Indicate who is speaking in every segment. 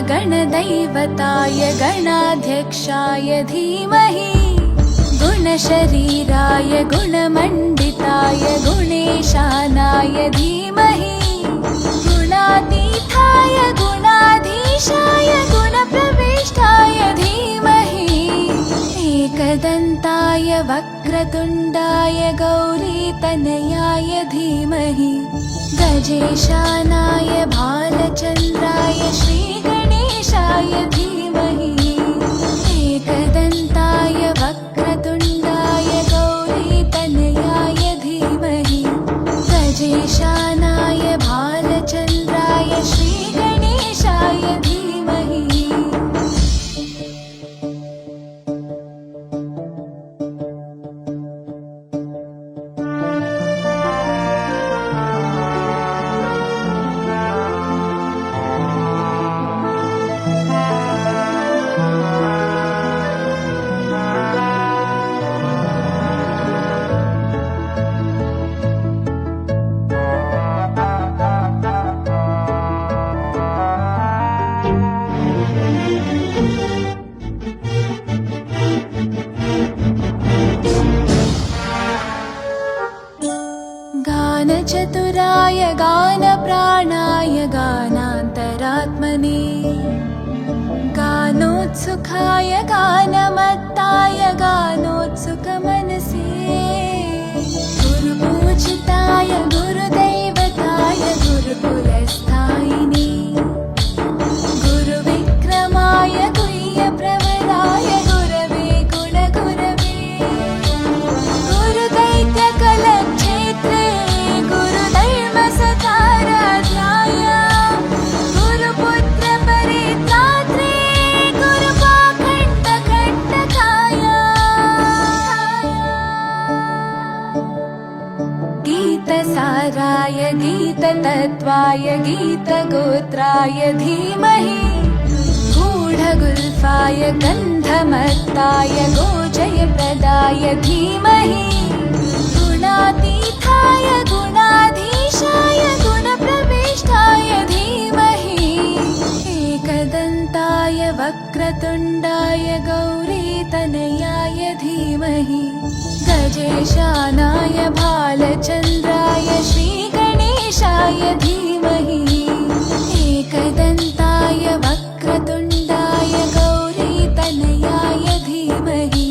Speaker 1: गणदैवताय गणाध्यक्षाय धीमहि गुणशरीराय गुणमण्डिताय गुणेशानाय धीमहि गुणातीताय गुणाधीशाय गुणप्रविष्टाय धीमहि एकदन्ताय वक्रतुण्डाय गौरीतनयाय धीमहि गजेशानाय भालचन्द्राय श्रीगणेशाय धीमहि एकदन्ताय वक्रतुण्डाय गौरीतनयाय धीमहि गजेशानाय भालचन्द्राय श्रीगणेशाय धीमहि। गानचतुराय गानप्राणाय गानान्तरात्मने गानोत्सुकाय गानमत्ताय गानोत्सुकमनसे गुरुपूजिताय गुरुदैवताय गुरुकुलस्थायिने गुरुविक्रमाय गुह्यप्रवराय गुरवे गुणगुरवे गुरुदैत्यकलक्षेत्रे गुरुधर्मसकाराध्याय गुरुपुत्रपरित्रात्रे गुरुपाखण्डकण्टकाय गीतसाराय गीततत्त्वाय गीतगोत्राय धीमहि गूढगुल्फाय गन्धमत्ताय गोजयप्रदाय धीमहि गुणातीताय गुणाधीशाय गुणप्रविष्टाय धीमहि एकदन्ताय वक्रतुण्डाय गौरीतनयाय धीमहि गजेशानाय भालचन्द्राय श्रीगणेशाय धीमहि एकदन्ताय वक्रतुण्डाय गौरीतनयाय धीमहि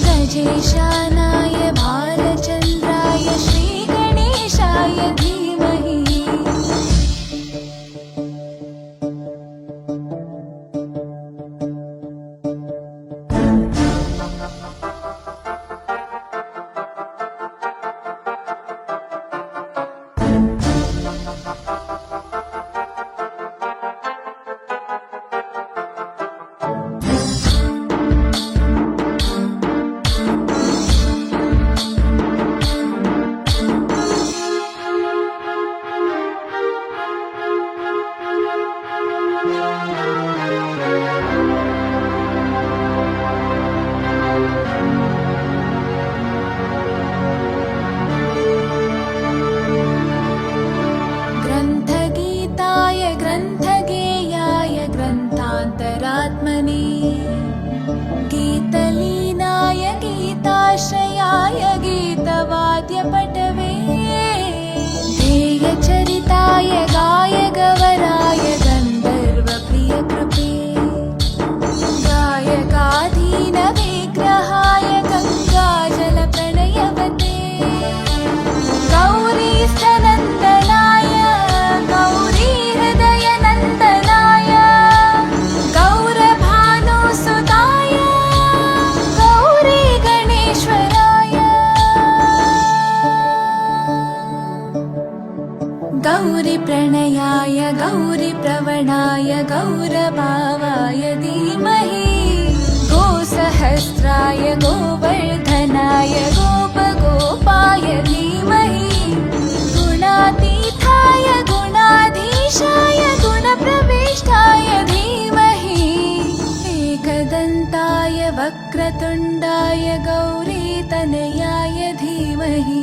Speaker 1: गजेशानाय भालचन्द्राय श्रीगणेशाय धीमहि। ग्रन्थगीताय ग्रन्थगेयाय ग्रन्थान्तरात्मने गीतलीनाय गीताश्रयाय गीतवाद्यपटवे ध्येयचरिताय गायगवराय गन्धर्वप्रियकृपे गायकाधीनविग्रहाय गङ्गाजलप्रणयवते गौरीस्तनन्दनाय गौरीहृदयनन्दनाय गौरभानुसुताय गौरीगणेश्वराय गौरीप्रणयाय गौरीप्रवणाय गौरभावाय धीमहि गोसहस्राय गोवर्धनाय गोपगोपाय धीमहि गुणातीताय गुणाधीशाय गुणप्रविष्टाय धीमहि एकदन्ताय वक्रतुण्डाय गौरीतनयाय धीमहि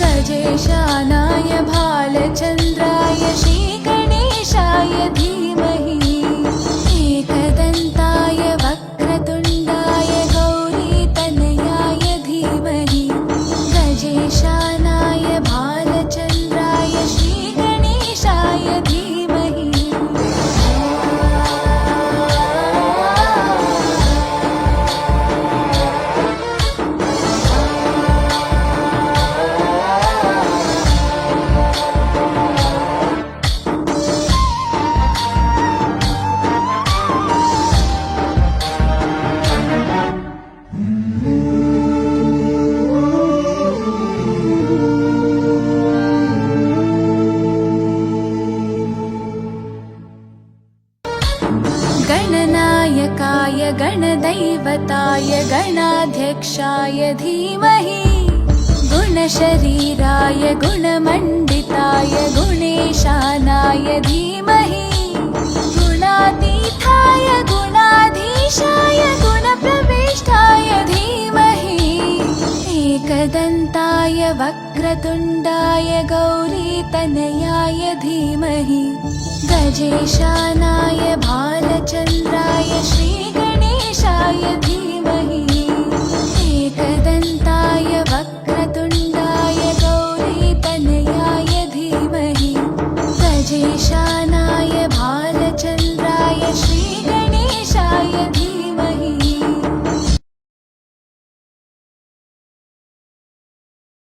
Speaker 1: गजेशानाय भालचन्द्राय श्रीगणेशाय धीमहि एकदन्ताय वक्रतुण्डाय गौरीतनयाय धीमहि गजेशानाय भालचन्द्राय श्रीगणेशाय धीमहि गणनायकाय गणदैवताय गणाध्यक्षाय धीमहि गुणशरीराय गुणमण्डिताय गुणेशानाय धीमहि गुणातीताय गुणाधीशाय गुणप्रविष्टाय धीमहि एकदन्ताय वक्रतुण्डाय गौरीतनयाय धीमहि गजेशानाय भालचन्द्राय श्रीगणेशाय धीमहि